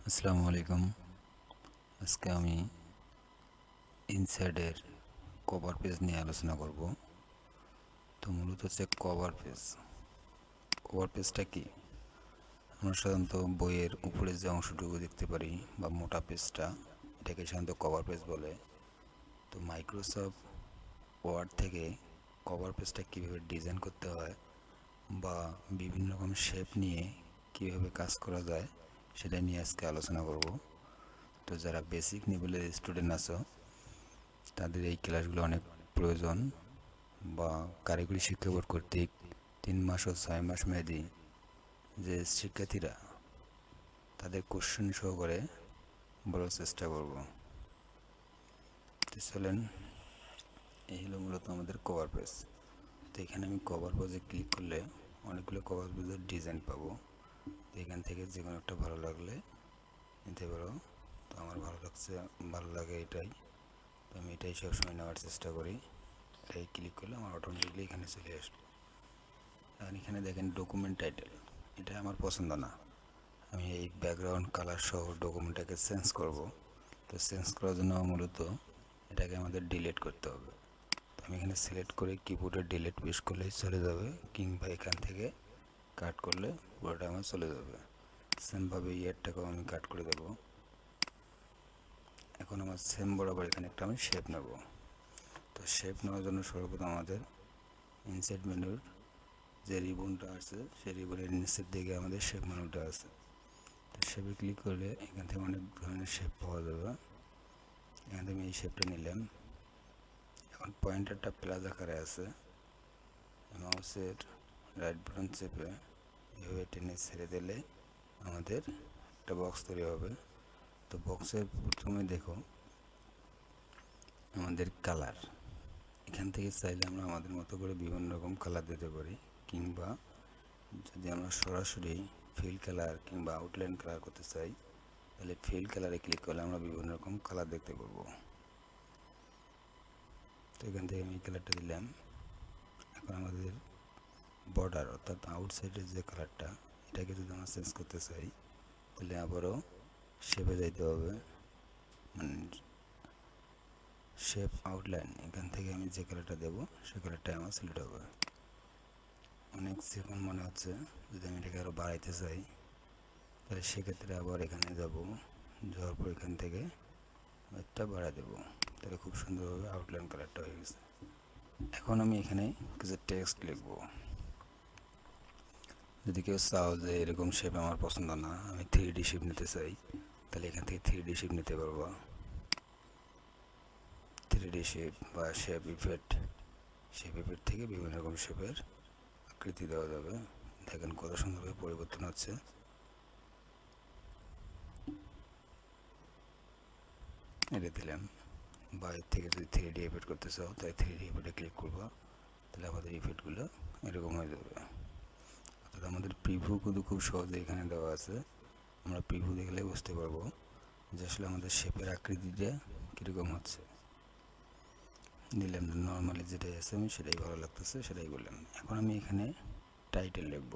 আসসালামু আলাইকুম। আজকে আমি ইনসাইডের কভার পেজ নিয়ে আলোচনা করব। তো মূলত হচ্ছে কভার পেজ। কভার পেজটা কি? আমরা সাধারণত বইয়ের উপরে যে অংশটুকু দেখতে পারি বা মোটা পেজটা, এটাকে সাধারণত কভার পেজ বলে। তো মাইক্রোসফট ওয়ার্ড থেকে কভার পেজটা কীভাবে ডিজাইন করতে হয় বা বিভিন্ন রকম শেপ নিয়ে কীভাবে কাজ করা যায় সেটা নিয়ে আজকে আলোচনা করব। তো যারা বেসিক লেভেলের স্টুডেন্ট আছো তাদের এই ক্লাসগুলো অনেক প্রয়োজন, বা কারিগরি শিক্ষা বোর্ড কর্তৃক 3 মাস ও 6 মাস মেয়াদি যে শিক্ষার্থীরা, তাদের কোশ্চেন সহকারে বলার চেষ্টা করব। তো চলেন, এই হলো মূলত আমাদের কভার পেজ। তো এখানে আমি কভার পেজে ক্লিক করলে অনেকগুলো কভার পেজের ডিজাইন পাবো। তো এখান থেকে যে কোনো একটা ভালো লাগলে নিতে পারো। তো আমার ভালো লাগে এটাই, তো আমি এটাই সবসময় নেওয়ার চেষ্টা করি। এটাই ক্লিক করলে আমার অটোমেটিকলি এখানে চলে আসবে। আর এখানে দেখেন ডকুমেন্ট টাইটেল, এটা আমার পছন্দ না। আমি এই ব্যাকগ্রাউন্ড কালার সহ ডকুমেন্টটাকে চেঞ্জ করব। তো চেঞ্জ করার জন্য মূলত এটাকে আমাদের ডিলিট করতে হবে। তো আমি এখানে সিলেক্ট করে কিবোর্ডে ডিলিট প্রেস করলেই চলে যাবে, কিংবা এখান থেকে কাট করলে পুরোটা আমার চলে যাবে। সেমভাবে ইয়ারটাকেও আমি কাট করে দেব। এখন আমার সেম বরাবর এখানে একটা আমি শেপ নেব। তো শেপ নেওয়ার জন্য সর্বপ্রথম আমাদের ইনসাইড মেনুর যে রিবনটা আছে সেই রিবনের নিচের দিকে আমাদের শেপ মেনুটা আছে। তো শেপে ক্লিক করলে এখান থেকে অনেক ধরনের শেপ পাওয়া যাবে। এখান থেকে আমি এই শেপটা নিলাম। এখন পয়েন্টারটা প্লাস আকারে আছে, মাউসের রাইট বাটন চেপে এভাবে টেনে ছেড়ে দিলে আমাদের একটা বক্স তৈরি হবে। তো বক্সের প্রথমে দেখো আমাদের কালার, এখান থেকে চাইলে আমরা আমাদের মতো করে বিভিন্ন রকম কালার দিতে পারি, কিংবা যদি আমরা সরাসরি ফিল কালার কিংবা আউটলাইন কালার করতে চাই তাহলে ফিল কালারে ক্লিক করলে আমরা বিভিন্ন রকম কালার দেখতে পারবো। তো এখান থেকে আমি কালারটা দিলাম। এখন আমাদের বর্ডার অর্থাৎ আউটসাইডের যে কালারটা, এটাকে যদি আমরা চেঞ্জ করতে চাই তাহলে আবারও শেপে যাইতে হবে, মানে শেপ আউটলাইন, এখান থেকে আমি যে কালারটা দেবো সে কালারটাই আমার সিলেক্ট হবে। অনেক সেকেন্ড মনে হচ্ছে, যদি আমি এটাকে আরও বাড়াইতে চাই তাহলে সেক্ষেত্রে আবার এখানে যাব, যাওয়ার পর এখান থেকে একটা বাড়া দেবো, তাহলে খুব সুন্দরভাবে আউটলাইন কালারটা হয়ে গেছে। এখন আমি এখানে কিছু টেক্সট লিখব। যদি কেউ চাও যে এরকম শেপ আমার পছন্দ না, আমি 3D শেপ নিতে চাই, তাহলে এখান থেকে 3D শেপ নিতে পারবো। 3D শেপ বা শেপ ইফেক্ট থেকে বিভিন্ন রকম শেপের আকৃতি দেওয়া যাবে। দেখেন কত সুন্দরভাবে পরিবর্তন হচ্ছে। এটা দিলাম। বা এর থেকে যদি 3D ইফেক্ট করতে চাও তাই 3D ইফেক্টে ক্লিক করবো, তাহলে আমাদের ইফেক্টগুলো এরকম হয়ে যাবে। অর্থাৎ আমাদের প্রিভিউ কিন্তু খুব সহজে এখানে দেওয়া আছে। আমরা প্রিভিউ দেখলে বুঝতে পারবো যে আসলে আমাদের শেপের আকৃতিটা কীরকম হচ্ছে। দিলাম নর্মালি যেটাই আছে আমি সেটাই ভালো লাগতেছে সেটাই বললাম। এখন আমি এখানে টাইটেল লিখব।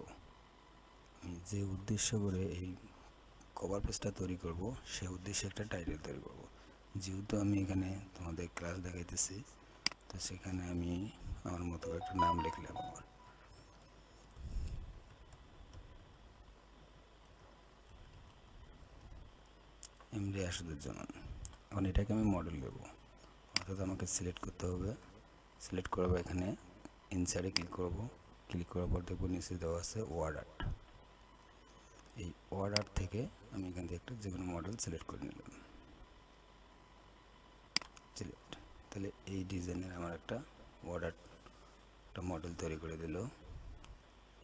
আমি যে উদ্দেশ্য করে এই কভার পেজটা তৈরি করব সেই উদ্দেশ্যে একটা টাইটেল তৈরি করব। যেহেতু আমি এখানে তোমাদের ক্লাস দেখাইতেছি, তো সেখানে আমি আমার মতো একটা নাম লিখলাম, আমার এমডি আসাদুজ্জামান। এখন এটাকে আমি মডেল দেব, অর্থাৎ আমাকে সিলেক্ট করতে হবে। সিলেক্ট করবো, এখানে ইনসাইডে ক্লিক করব। ক্লিক করার পর দেখব নিচে দেওয়া আছে ওয়ার্ড আর্ট। এই ওয়ার্ড আর্ট থেকে আমি এখান থেকে একটা যে কোনো মডেল সিলেক্ট করে নিলাম। সিলেক্ট, তাহলে এই ডিজাইনের আমার একটা ওয়ার্ড আর্ট একটা মডেল তৈরি করে দিল।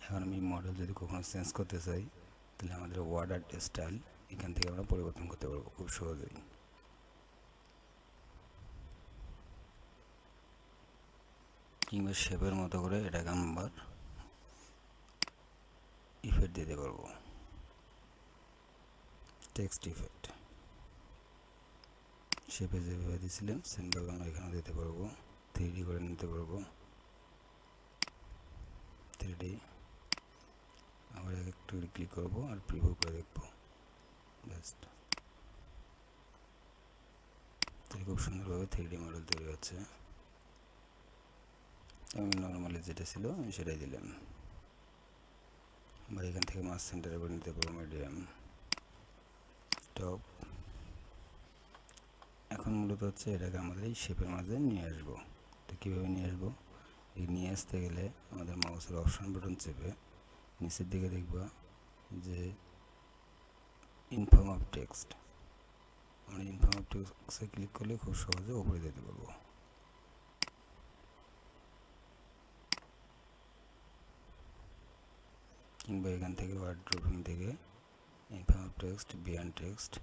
এখন আমি মডেল যদি কখনো চেঞ্জ করতে চাই তাহলে আমাদের ওয়ার্ড আর্ট স্টাইল এখান থেকে আমরা পরিবর্তন করতে পারবো খুব সহজেই। কিংবা শেপের মতো করে এটাকে আবার ইফেক্ট দিতে পারবো, টেক্সট ইফেক্ট। শেপে যেভাবে দিয়েছিলাম সেমভাবে আমরা এখানে দিতে পারবো, 3D করে নিতে পারবো। 3D আবার একটু ক্লিক করবো আর প্রিভিউ করে দেখবো। বেস্ট। তাহলে খুব সুন্দরভাবে 3D মডেল তৈরি হচ্ছে। আমি নর্মালি যেটা ছিল আমি সেটাই দিলাম, বা এখান থেকে মাছ সেন্টারে করে নিতে পারবো মিডিয়াম টপ। এখন মূলত হচ্ছে এটাকে আমাদের এই শেপের মাঝে নিয়ে আসবো। তো কীভাবে নিয়ে আসবো? এই নিয়ে আসতে গেলে আমাদের মাউসের অপশন বাটন চেপে নিচের দিকে দেখবা যে ইনফর্ম অফ টেক্সট, আমরা ইনফর্ম অফ টেক্সটে ক্লিক করলে খুব সহজে উপরে যেতে পারবো। কিংবা এখান থেকে ওয়ার্ড ড্রপিং থেকে inform of text, beyond text,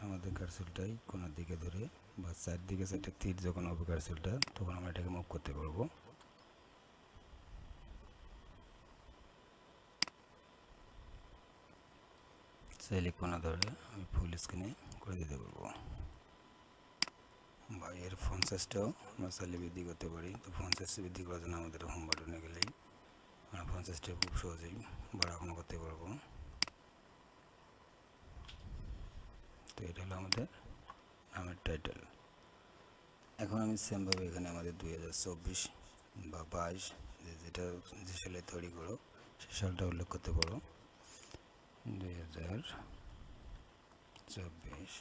আমাদের কার্সেলটাই কোনার দিকে ধরে বা চারদিকে চারটে তীর যখন হবে কার্সেলটা, তখন আমরা এটাকে মুভ করতে পারবো। চাইলে কোনা ধরে আমি ফুল স্ক্রিনে করে দিতে পারবো, বা এর ফন্ট সাইজটাও আমরা চাইলে বৃদ্ধি করতে পারি। তো ফন্ট সাইজ বৃদ্ধি করার জন্য আমাদের হোম বাটনে গেলেই আমরা ফন্ট সাইজটা খুব সহজেই বাড়ানো করতে পারবো। তো এটা হলো আমাদের নামের টাইটেল। এখন আমি সেমভাবে এখানে আমাদের 2024 বা 22 যেটা যে সালে তৈরি করো সে সালটা উল্লেখ করতে পারো। 2024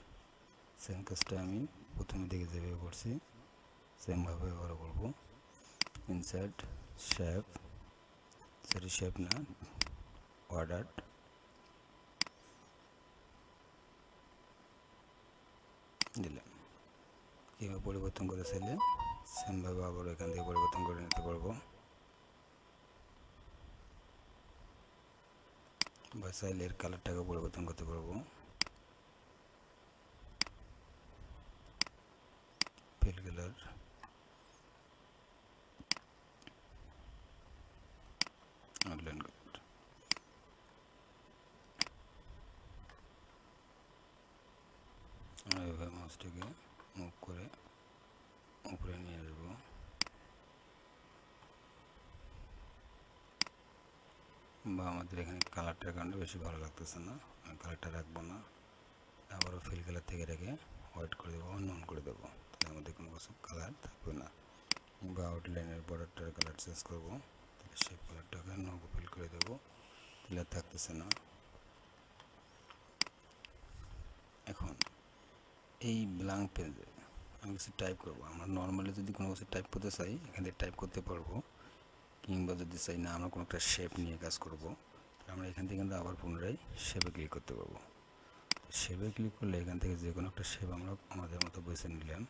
সেম কাজটা আমি প্রথমে দিকে যেভাবে করছি সেমভাবে ব্যবহার করব। ইনসার্ট শেপ, সরি শেপ না, অর্ডার, দিলাম। কীভাবে পরিবর্তন করতে চাইলে সেমভাবে আবার এখান থেকে পরিবর্তন করে নিতে পারবো, বা চাইলে এর কালারটাকে পরিবর্তন করতে পারবো। Fill colour, outline colour. আমরা এভাবে মাউসটাকে মুভ করে উপরে নিয়ে আসবো। বা আমাদের এখানে কালারটার কারণে বেশি ভালো লাগতেছে না, আমি কালারটা রাখবো না, আবারও ফিল কালার থেকে রেখে হোয়াইট করে দেবো, অন করে দেবো, তাহলে আমাদের কোনো কিছু কালার থাকবে না। কিংবা আউটলাইনের বর্ডারটার কালার চেঞ্জ করবো, তাহলে সেই কালারটাকে নগো ফিল করে দেবো, তাহলে আর থাকতেছে না। এখন এই ব্ল্যাঙ্ক পেজে আমি কিছু টাইপ করবো। আমরা নর্মালি যদি কোনো কিছু টাইপ করতে চাই এখান থেকে টাইপ করতে পারবো, কিংবা যদি চাই না আমরা কোনো একটা শেপ নিয়ে কাজ করবো, আমরা এখান থেকে কিন্তু আবার পুনরায় শেপে ক্লিক করতে পারবো। শেপে ক্লিক করলে এখান থেকে যে কোনো একটা শেপ আমরা আমাদের মতো বেছে নিলাম,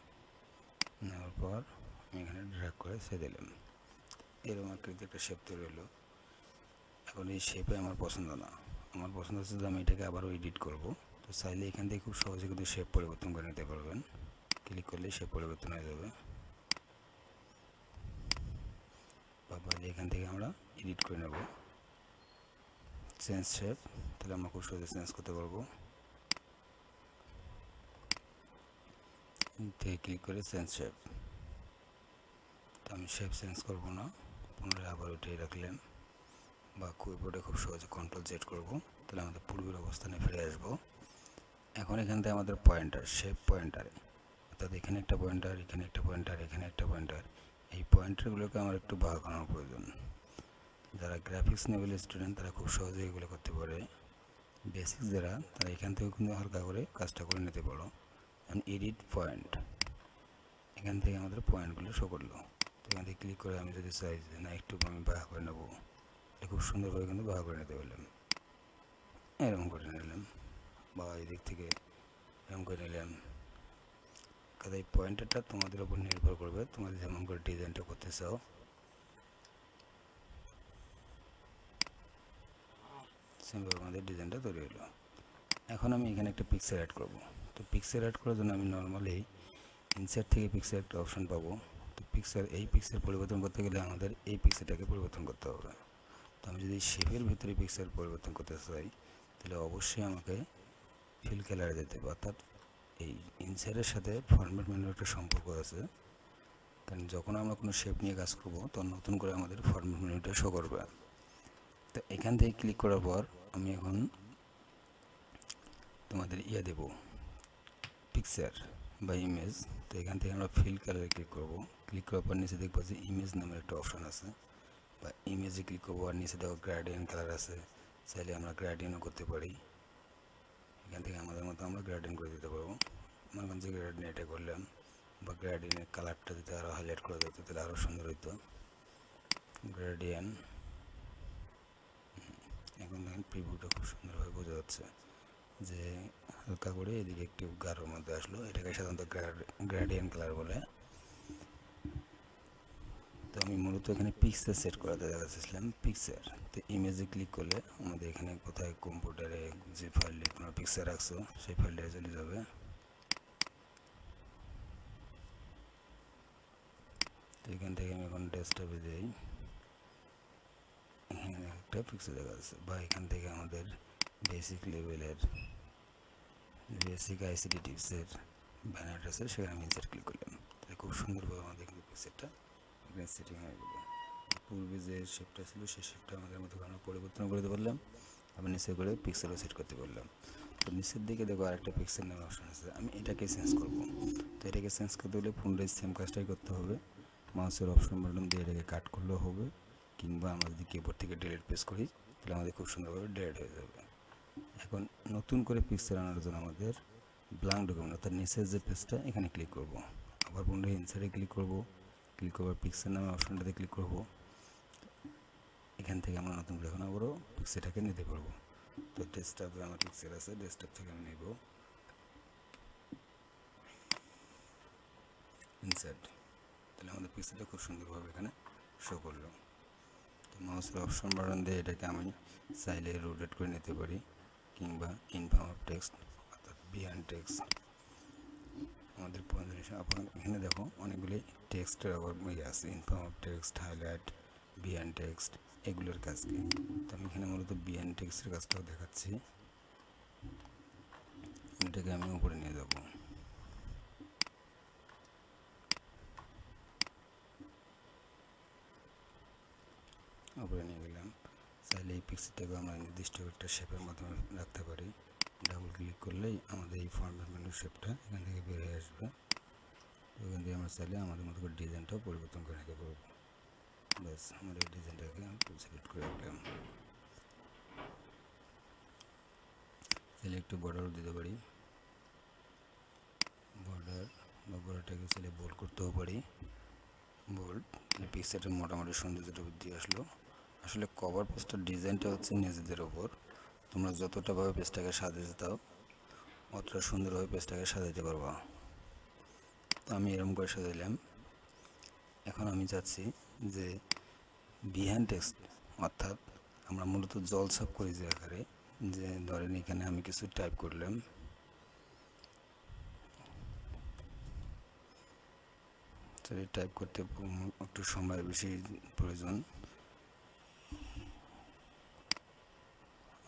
নেওয়ার পর আমি এখানে ড্র্যাগ করে ছেড়ে দিলাম, এরকম আকৃতি একটা শেপ তৈরি হলো। এখন এই শেপে আমার পছন্দ না, আমার পছন্দ হচ্ছে যে আমি এটাকে আবারও এডিট করব। তো চাইলে এখান থেকে খুব সহজে কিন্তু শেপ পরিবর্তন করে নিতে পারবেন, ক্লিক করলে শেপ পরিবর্তন হয়ে যাবে, বা পাইলে এখান থেকে আমরা এডিট করে নেব চেঞ্জ শেপ, তাহলে আমরা খুব সহজে চেঞ্জ করতে পারবো। থেকে ক্লিক করে চেঞ্জ শেপ, তো আমি শেপ চেঞ্জ করবো না, পুনরায় আবার ওইটাই রাখলেন, বা কিবোর্ডে খুব সহজে কন্ট্রোল জেড করবো, তাহলে আমাদের পূর্বের অবস্থানে ফিরে আসবো। এখন এখান থেকে আমাদের পয়েন্টার, শেপ পয়েন্টারে, অর্থাৎ এখানে একটা পয়েন্টার, এখানে একটা পয়েন্টার, এখানে একটা পয়েন্টার, এই পয়েন্টারগুলোকে আমার একটু ভাগ করানোর প্রয়োজন। যারা গ্রাফিক্স লেভেলের স্টুডেন্ট তারা খুব সহজে এগুলো করতে পারে, বেসিক্স যারা তারা এখান থেকে কিন্তু হালকা করে কাজটা করে নিতে পারো। এডিট পয়েন্ট, এখান থেকে আমাদের পয়েন্টগুলো শো করলো। তো এখান থেকে ক্লিক করে আমি যদি চাই যে না একটু আমি বাঁকা করে নেবো, খুব সুন্দরভাবে কিন্তু বাঁকা করে নিতে পারলাম, এরকম করে নিলাম, বা এই দিক থেকে এরকম করে নিলাম। কাজে এই পয়েন্টারটা তোমাদের উপর নির্ভর করবে, তোমাদের যেমন করে ডিজাইনটা করতে চাও। সেমভাবে আমাদের ডিজাইনটা তৈরি হলো। এখন আমি এখানে একটা পিকচার অ্যাড করব। তো পিকচার অ্যাড করার জন্য আমি নর্মালি ইনসার্ট থেকে পিকচার একটা অপশন পাবো। তো এই পিকচার পরিবর্তন করতে গেলে আমাদের এই পিকচারটাকে পরিবর্তন করতে হবে। তো আমি যদি শেপের ভিতরে পিকচার পরিবর্তন করতে চাই তাহলে অবশ্যই আমাকে ফিল কালারে যেতে হবে, অর্থাৎ এই ইনসার্টের সাথে ফরম্যাট মেনুর একটা সম্পর্ক আছে, কারণ যখন আমরা কোনো শেপ নিয়ে কাজ করবো তখন নতুন করে আমাদের ফরম্যাট মেনুটা শো করবে। তো এখান থেকে ক্লিক করার পর আমি এখন তোমাদের দেব পিকচার বা ইমেজ। তো এখান থেকে আমরা ফিল কালারে ক্লিক করব। ক্লিক করার পর নিচে দেখবো যে ইমেজ নামের একটা অপশন আছে, বা ইমেজে ক্লিক করবো। আর নিচে দেখো গ্রেডিয়েন্ট কালার আছে, চাইলে আমরা গ্রেডিয়েন্টও করতে পারি। এখান থেকে আমাদের মতো আমরা গ্রেডিয়েন্ট করে দিতে পারবো। মনে করেন যে গ্রেডিয়েন্ট এটা করলাম, বা গ্রেডিয়েন্টের কালারটা যদি আরও হাইলাইট করা যেত তাহলে আরও সুন্দর হইতো। গ্রেডিয়েন্ট এখন দেখেন প্রিভিউটা খুব সুন্দরভাবে বোঝা যাচ্ছে যে হালকা করে এদিকে একটু গাঢ়র মধ্যে আসলো। এটাকে সাধারণত গ্রেডিয়েন্ট কালার বলে। তো আমি মূলত এখানে পিকচার সেট করাতে দেখাচ্ছিলাম পিকচার। তো ইমেজে ক্লিক করলে আমাদের এখানে কোথায় কম্পিউটারে যে ফাইলটি তোমরা পিকচার রাখছো সেই ফাইলটা চলে যাবে। তো এখান থেকে আমি এখন ডেস্কটপে যাই, এখানে একটা পিকচার দেখা যাচ্ছে। বা এখান থেকে আমাদের বেসিক লেভেলের বেসিক আইসিটি টিপসের ব্যানার আছে, সেখানে আমি ইনসার্ট ক্লিক করলাম। তাহলে খুব সুন্দরভাবে আমাদের কিন্তু পিকচারটা এখানে সেটিং হয়ে গেল। পূর্বে যে শেপটা ছিল সেই শেপটা আমাদের মতো আমরা পরিবর্তন করে দিতে পারলাম। আবার নিচে করে পিক্সেলও সেট করতে পারলাম। তো নিচের দিকে দেখো আরেকটা পিক্সেল নামে অপশন আছে, আমি এটাকে চেঞ্জ করব। তো এটাকে চেঞ্জ করতে হলে পুনরায় সেম কাজটাই করতে হবে। মাউসের অপশন বাটন দিয়ে এটাকে কাট করলেও হবে, কিংবা আমরা যদি কিবোর্ড থেকে ডিলিট প্রেস করি তাহলে আমাদের খুব সুন্দরভাবে ডিলিট হয়ে যাবে। এখন নতুন করে পিক্সেল আনার জন্য আমাদের ব্ল্যাঙ্ক ডকুমেন্ট অর্থাৎ নিচের যে পেজটা এখানে ক্লিক করব। আবার পুনরায় ইনসার্টে ক্লিক করব। ক্লিক করবার পিক্সেল নামে অপশনটাতে ক্লিক করব। এখান থেকে আমরা নতুন করে এখন আবারও পিক্সেলটাকে নিতে পারবো। তো ডেস্কটপে আমার পিক্সেল আছে, ডেস্কটপ থেকে আমি নেব ইনসার্ট। তাহলে আমাদের পিক্সেলটা খুব সুন্দরভাবে এখানে শো করলো। তো মাউসের অপশন বাটন দিয়ে এটাকে আমি চাইলে রোটেট করে নিতে পারি, কিংবা ইনফর্ম অফ টেক্সট অর্থাৎ বিহাইন্ড টেক্সট আমাদের এখানে দেখো অনেকগুলি টেক্সটের আবার আছে, inform of text, highlight, behind text, এগুলোর কাজ কি। তো আমি এখানে মূলত বিহাইন্ড টেক্সটের কাজটাও দেখাচ্ছি। এটাকে আমি উপরে নিয়ে যাব। উপরে নিয়ে গেলাম। চাইলে এই পিক্সেলটাকে আমরা নির্দিষ্ট একটা শেপের মাধ্যমে রাখতে পারি। ডাবল ক্লিক করলেই আমাদের এই ফরম্যাট মেনু শেপটা এখান থেকে বের হয়ে আসবে। এখান থেকে আমরা চাইলে আমাদের মতো করে ডিজাইনটাও পরিবর্তন করে নিতে পারবো। ব্যাস আমার এই ডিজাইনটাকে আমি সিলেক্ট করে রাখলাম। চাইলে একটু বর্ডারও দিতে পারি, বর্ডার বা বর্ডারটাকে চাইলে বোল্ড করতেও পারি। বোল্ড পিক্সেলটার মোটামুটি সৌন্দর্যটা বৃদ্ধি আসলো। আসলে কভার পেজটার ডিজাইনটা হচ্ছে নিজেদের ওপর, তোমরা যতটাভাবে পেজটাকে সাজাতে দাও অতটা সুন্দরভাবে পেজটাকে সাজাতে পারবা। তো আমি এরকম করে সাজাইলাম। এখন আমি চাচ্ছি যে বিহাইন্ড টেক্সট অর্থাৎ আমরা মূলত জল ছাপ করি যে আকারে, যে ধরেন এখানে আমি কিছু টাইপ করলাম, টাইপ করতে একটু সময় বেশি প্রয়োজন।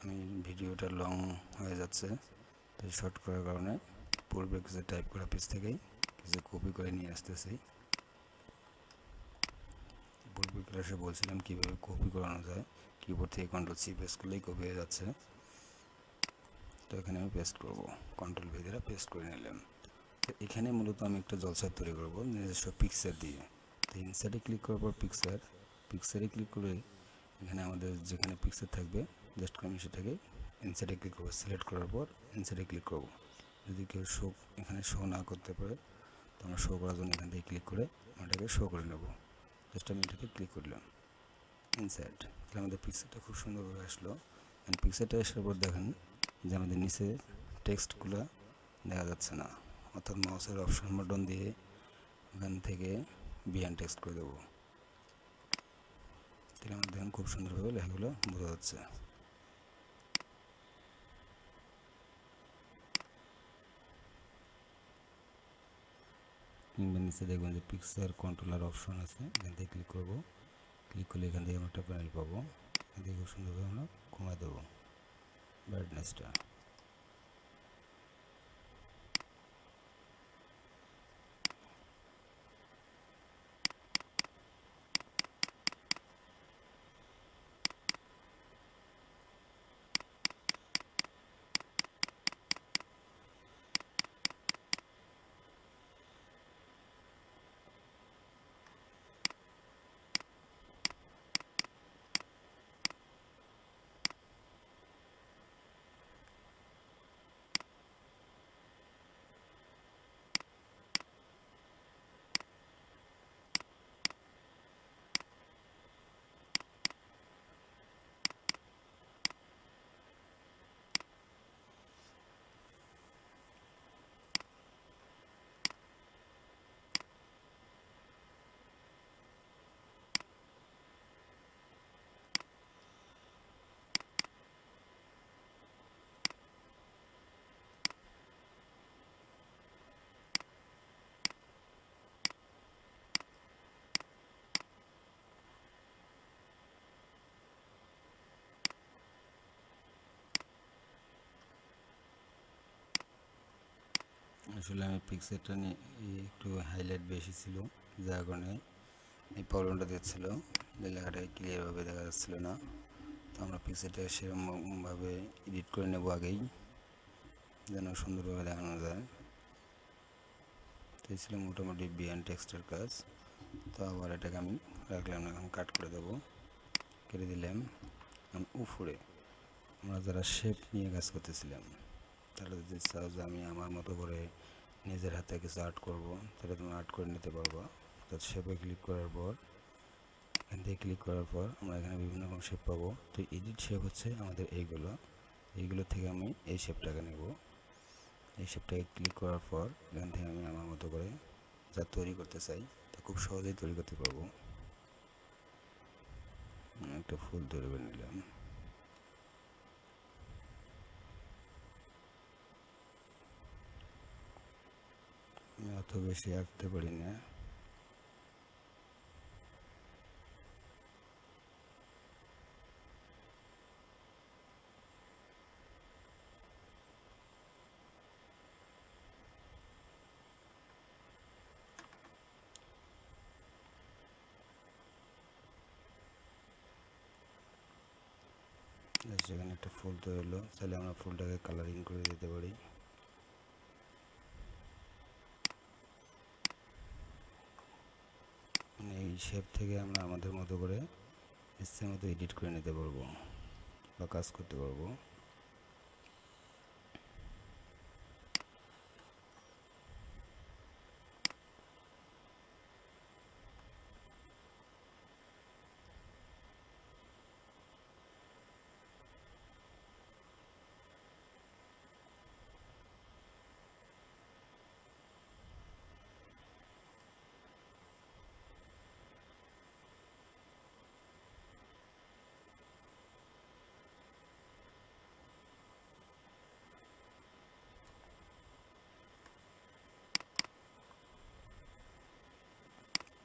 আমি ভিডিওটা লং হয়ে যাচ্ছে, তাই শর্ট করার কারণে পূর্বে কিছু টাইপ করা পেজ থেকেই কিছু কপি করে নিয়ে আসতেছি। পূর্বে ক্লাসে বলছিলাম কীভাবে কপি করানো যায়, কিবোর্ড থেকে কন্ট্রোল-সি প্রেস করলেই কপি হয়ে যাচ্ছে। তো এখানে আমি পেস্ট করব, কন্ট্রোল-ভি দ্বারা পেস্ট করে নিলাম। তো এখানে মূলত আমি একটা জলছাপ তৈরি করব নিজস্ব পিকচার দিয়ে। তো ইনসার্টে ক্লিক করার পর পিকচারে ক্লিক করে এখানে আমাদের যেখানে পিকচার থাকবে জাস্ট আমি সেটাকে ইনসার্টে ক্লিক করবো। সিলেক্ট করার পর ইনসার্টে ক্লিক করব। যদি কেউ এখানে শো না করতে পারে তো আমরা শো করার জন্য এখান থেকে ক্লিক করে এটাকে শো করে নেব। জাস্ট আমি এটাকে ক্লিক করলাম ইনসার্ট। তাহলে আমাদের পিকচারটা খুব সুন্দরভাবে আসলো। পিকচারটা আসার পর দেখেন যে আমাদের নিচে টেক্সটগুলো দেখা যাচ্ছে না, অর্থাৎ মাউসের অপশন বাটন দিয়ে এখান থেকে বিহাইন্ড টেক্সট করে দেবো। তাহলে আমাদের দেখেন খুব সুন্দরভাবে লেখাগুলো বোঝা যাচ্ছে। কিংবা নিচে দেখবেন যে পিকচার কন্ট্রোলার অপশন আছে, এখান থেকে ক্লিক করব। ক্লিক করলে এখান থেকে আমরা একটা প্যানেল পাবো। এখান থেকে খুব সুন্দরভাবে আমরা কমায় দেবো ব্রাইটনেসটা। আসলে আমি পিক্সেলটা নিয়ে একটু হাইলাইট বেশি ছিল, যার কারণে এই প্রবলেমটা দিচ্ছিল যে লেখাটা ক্লিয়ারভাবে দেখা যাচ্ছিল না। তো আমরা পিক্সেলটা সেরকমভাবে এডিট করে নেব আগেই, যেন সুন্দরভাবে দেখানো যায়। তো এই ছিল মোটামুটি বিয়ান টেক্সটের কাজ। তো আবার এটাকে আমি রাখলাম, এখন কাট করে দেবো, কেটে দিলাম। উপরে আমরা যারা শেপ নিয়ে কাজ করতেছিলাম, তারা যদি চাও যে আমি আমার মতো করে নিজের হাতে কিছু আর্ট করবো, তাহলে তুমি আর্ট করে নিতে পারবা। অর্থাৎ শেপে ক্লিক করার পর, এখান থেকে ক্লিক করার পর আমরা এখানে বিভিন্ন রকম শেপ পাবো। তো এডিট শেপ হচ্ছে আমাদের এইগুলো থেকে আমি এই শেপটাকে নেব। এই শেপটাকে ক্লিক করার পর এখান থেকে আমি আমার মতো করে যা তৈরি করতে চাই তা খুব সহজেই তৈরি করতে পারবো। একটা ফুল তৈরি করে নিলাম। আমি অত বেশি আঁকতে পারি না। সেখানে একটা ফুল তৈরি হলো, তাহলে আমরা ফুলটাকে কালারিং করে দিতে পারি। এই শেপ থেকে আমরা আমাদের মতো করে ইচ্ছে মতো এডিট করে নিতে পারবো বা কাজ করতে পারবো।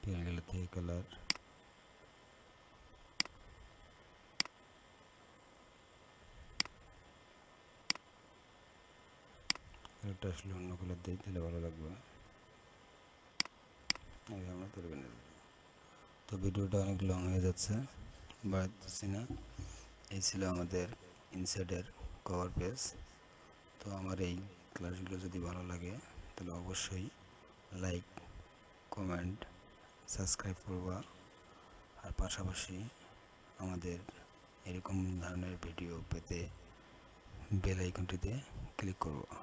পেয়ে থেকে কালার, কালারটা আসলে অন্য কালার দিই, তাহলে ভালো লাগবে। আমরা তৈরি করে নেব। তো ভিডিওটা অনেক লং হয়ে যাচ্ছে, বাড়াচ্ছি না। এই ছিল আমাদের ইনসাইডের কভার পেজ। তো আমার এই ক্লাসগুলো যদি ভালো লাগে তাহলে অবশ্যই লাইক, কমেন্ট, সাবস্ক্রাইব করবা। আর পাশাপাশি আমাদের এরকম ধরনের ভিডিও পেতে বেল আইকনটিতে ক্লিক করবা।